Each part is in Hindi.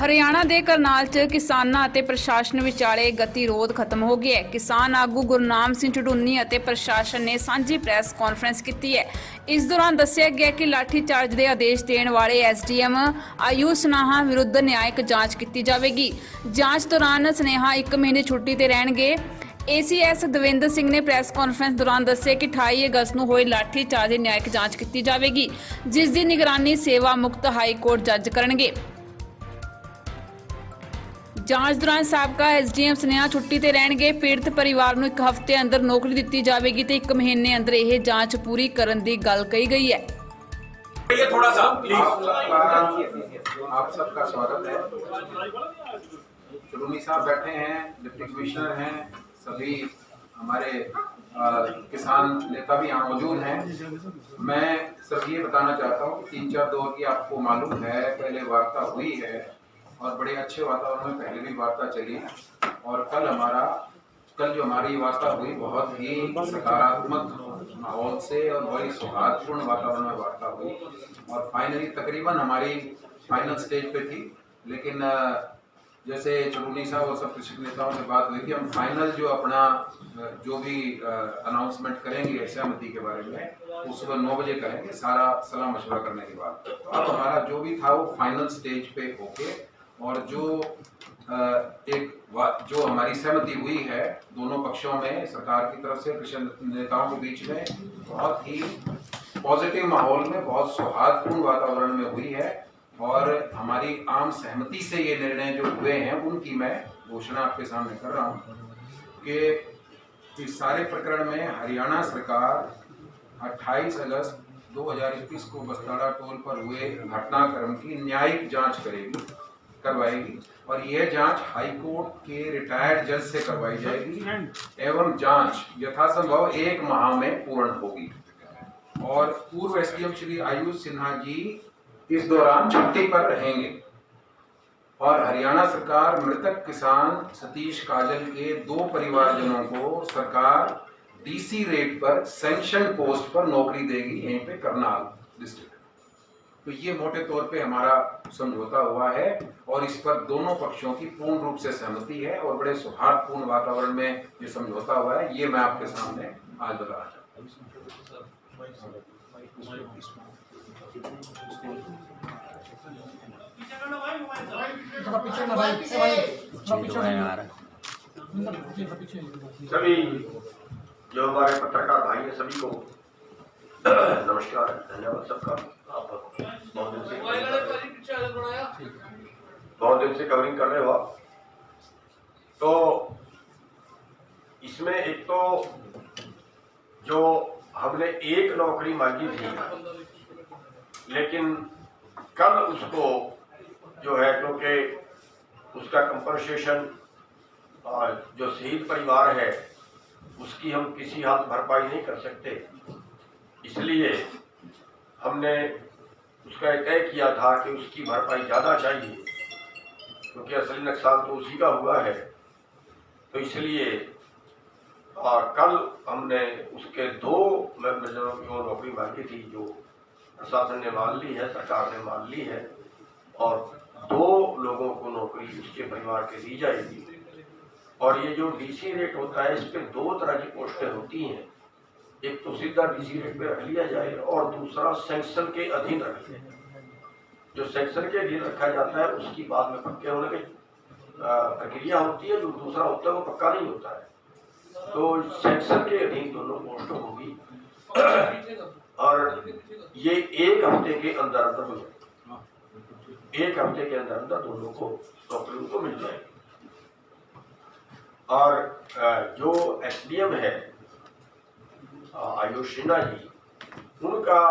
हरियाणा के करनाल च किसानां अते प्रशासन विचाले गतिरोध खत्म हो गया है। किसान आगू गुरनाम सिंह ढुंडूनी अते प्रशासन ने सांझी प्रैस कॉन्फ्रेंस की है। इस दौरान दस्सिया गया कि लाठी चार्ज के आदेश देने वाले SDM आयुष सनेहा विरुद्ध न्यायिक जांच की जाएगी। जांच दौरान सनेहा 1 महीने छुट्टी ते रहणगे। ACS दविंदर सिंह ने प्रैस कॉन्फ्रेंस दौरान दस्सिया कि 28 अगस्त को होए लाठी चार्ज की न्यायिक जांच की जाएगी, जिसकी निगरानी सेवा मुक्त हाई कोर्ट जज करेंगे। जांच दौरान साबका SDM सनेहा छुट्टी ते रहणगे। पीड़ित परिवार को 1 हफ्ते अंदर नौकरी दी जाएगी तो 1 महीने अंदर यह जांच पूरी करने की गल कही गई है। थोड़ा सा आप सबका स्वागत है। ढुंडूनी साहब बैठे हैं, डिप्टी कमिश्नर हैं, सभी हमारे किसान नेता भी यहाँ मौजूद हैं। मैं सिर्फ ये बताना चाहता हूँ कि 3-4 दौर की आपको मालूम है, पहले वार्ता हुई है और बड़े अच्छे वातावरण में पहले भी वार्ता चली। और कल जो हमारी वार्ता हुई बहुत ही सकारात्मक माहौल से और बड़ी सौहार्दपूर्ण वातावरण में वार्ता हुई और फाइनली तकरीबन हमारी फाइनल स्टेज पे थी। लेकिन जैसे ढुंडूनी साहब और सब कृषक नेताओं से बात हुई कि हम फाइनल जो अपना जो भी अनाउंसमेंट करेंगे सहमति के बारे में वो सुबह 9 बजे करेंगे, सारा सलाह मशवरा करने के बाद। तो अब हमारा जो भी था वो फाइनल स्टेज पे होके और जो हमारी सहमति हुई है दोनों पक्षों में, सरकार की तरफ से कृषक नेताओं के बीच में, बहुत ही पॉजिटिव माहौल में, बहुत सौहार्दपूर्ण वातावरण में हुई है। और हमारी आम सहमति से ये निर्णय जो हुए हैं उनकी मैं घोषणा आपके सामने कर रहा हूँ कि इस सारे प्रकरण में हरियाणा सरकार 28 अगस्त 2021 को बस्ताड़ा टोल पर हुए घटनाक्रम की न्यायिक जांच करवाएगी और यह जांच हाई कोर्ट के रिटायर्ड जज से करवाई जाएगी एवं जांच यथासंभव 1 माह में पूर्ण होगी। और पूर्व SDM श्री आयुष सिन्हा जी इस दौरान छुट्टी पर रहेंगे और हरियाणा सरकार मृतक किसान सतीश काजल के 2 परिवारजनों को सरकार DC रेट पर सैंक्शन पोस्ट पर नौकरी देगी यहीं पे करनाल डिस्ट्रिक्ट। तो ये मोटे तौर पे हमारा समझौता हुआ है और इस पर दोनों पक्षों की पूर्ण रूप से सहमति है और बड़े सौहार्दपूर्ण वातावरण में ये समझौता हुआ है। ये मैं आपके सामने आज बताना चाहता हूँ। सभी जो हमारे पत्रकार भाई हैं सभी को नमस्कार, धन्यवाद सबका। आप बहुत दिन से कवरिंग कर रहे हो आप। तो इसमें एक तो जो हमने एक नौकरी मांगी थी लेकिन कल उसको जो है क्योंकि उसका कंपनसेशन जो शहीद परिवार है उसकी हम किसी हाथ भरपाई नहीं कर सकते, इसलिए हमने उसका तय किया था कि उसकी भरपाई ज़्यादा चाहिए क्योंकि असली नुकसान तो उसी का हुआ है। तो इसलिए कल हमने उसके 2 मेंबरों की नौकरी मांगी थी जो प्रशासन ने मान ली है, सरकार ने मान ली है और 2 लोगों को नौकरी उसके परिवार के दी जाएगी। और ये जो DC रेट होता है इस पे 2 तरह की पोस्टें होती हैं, एक तो सीधा DC रेट पे रख लिया जाए और दूसरा सैंक्शन के अधीन रख लिया जाए। जो सैंक्शन के अधीन रखा जाता है उसकी बाद में पक्के होने की प्रक्रिया होती है, जो दूसरा होता है वो पक्का नहीं होता है। तो सैंक्शन के अधीन दोनों पोस्ट होगी और ये 1 हफ्ते के अंदर अंदर हो जाएगी। 1 हफ्ते के अंदर अंदर दोनों को नौकरी को मिल जाएगी। और जो SDM है आयुष सिन्हा जी, उनका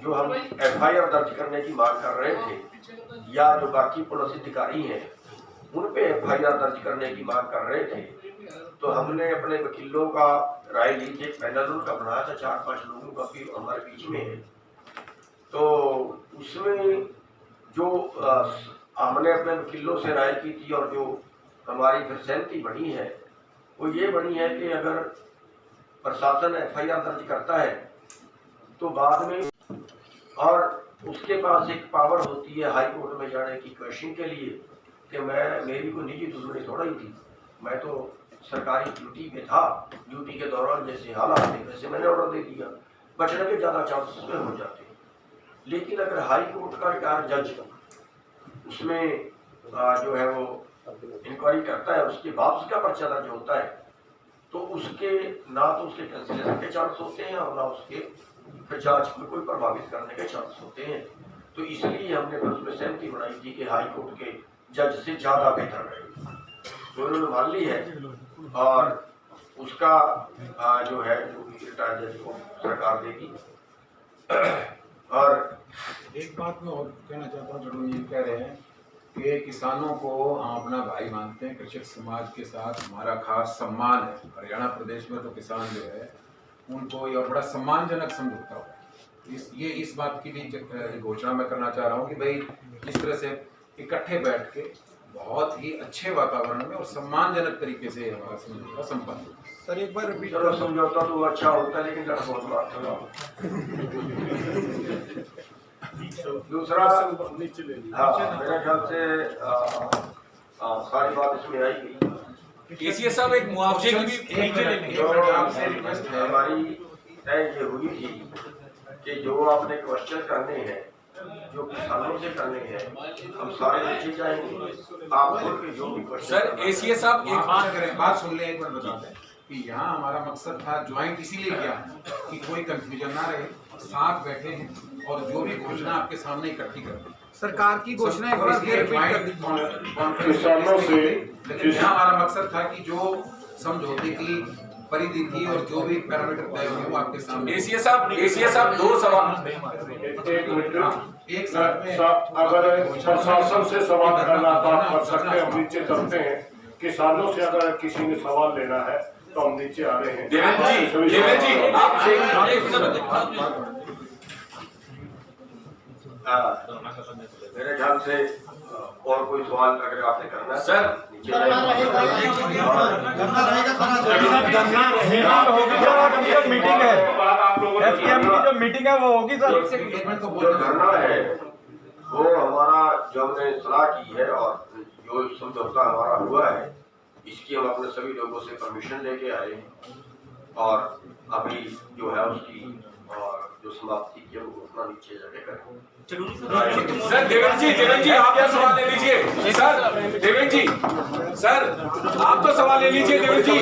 जो हम FIR दर्ज करने की मांग कर रहे थे या जो बाकी पुलिस अधिकारी हैं उन पे FIR दर्ज करने की मांग कर रहे थे, तो हमने अपने वकीलों का राय ली थी। एक पैनल उनका बनाया था 4-5 लोगों का भी हमारे बीच में है। तो उसमें जो हमने अपने वकीलों से राय की थी और जो हमारी फिर सहमति बनी है वो ये बनी है कि अगर प्रशासन FIR दर्ज करता है तो बाद में और उसके पास एक पावर होती है हाई कोर्ट में जाने की क्वेश्चन के लिए कि मेरी कोई निजी दुश्मनी थोड़ा ही थी, मैं तो सरकारी ड्यूटी में था, ड्यूटी के दौरान जैसे हालात थे वैसे मैंने ऑर्डर दे दिया, बचने के ज़्यादा चांसेस में हो जाते हैं। लेकिन अगर हाई कोर्ट का रिटायर्ड जज उसमें जो है वो इंक्वायरी करता है, उसके बाद उसका पर्चा दर्ज होता है, तो उसके ना तो उसके कैंसिलेशन के चांस होते हैं और ना उसके जांच को कोई प्रभावित करने के चांस होते हैं। तो इसलिए हमने फिर उसमें सहमति बनाई थी कि हाई कोर्ट के जज से ज़्यादा बेहतर रहेगा, तो उन्होंने मान ली है और उसका जो है जो रिटायर्ड जज को सरकार देगी। और एक बात मैं और कहना चाहता हूँ, जरूर ये कह रहे हैं कि किसानों को हम अपना भाई मानते हैं, कृषक समाज के साथ हमारा खास सम्मान है। हरियाणा प्रदेश में तो किसान जो है उनको ये बड़ा सम्मानजनक समझौता हुआ है। इस बात की भी घोषणा मैं करना चाह रहा हूँ कि भाई इस तरह से इकट्ठे बैठ के बहुत ही अच्छे वातावरण में और सम्मानजनक तरीके से हमारा समझौता संपन्न हुआ। सर एक बार रिपीट चलो समझौता तो अच्छा होता है, लेकिन लड़ बहुत बात होगा। दूसरा मेरे ख्याल से सारी बात इसमें आई गई। एसीएस साहब एक मुआवजे की भी हमारी तय ये हुई थी कि जो आपने क्वेश्चन करने हैं, जो किसानों से करने हैं, हम सारे नीचे जाएंगे। आप खुद के जो भी क्वेश्चन सर एसीएस साहब एक बात सुन ले, एक बार बता दें कि यहाँ हमारा मकसद था ज्वाइंट इसीलिए किया कि कोई कंफ्यूजन ना रहे, साथ बैठे हैं और जो भी घोषणा आपके सामने इकट्ठी कर दें। सरकार की घोषणा एक बार फिर रिपीट कर दीजिए। किसानों से, लेकिन यहाँ हमारा मकसद था कि जो समझौते की परिधि थी और जो भी पैरामीटर तय हुए वो आपके सामने। एसीएस साहब दो सवाल एक साथ में अगर प्रशासन से सवाल करना तो आप कर सकते हैं, हम नीचे चलते हैं। किसानों से अगर किसी ने सवाल लेना है तो हम नीचे आ रहे हैं। देवेंद्र जी आपसे मेरे ख्याल से और कोई सवाल अगर आपने करना है सर नीचे मीटिंग है, एसकेएम की जो मीटिंग है वो होगी सर। जो धरना है वो हमारा जो हमने सलाह की है और जो समझौता हमारा हुआ है, इसकी हम अपने सभी लोगों से परमिशन लेके आए हैं और अभी जो है उसकी जो समाप्ति की हम घोषणा नीचे जाके करें। सर देवेंद्र जी आप तो सवाल ले लीजिए। सर देवेंद्र जी, सर आप तो सवाल ले लीजिए। देवेंद्र जी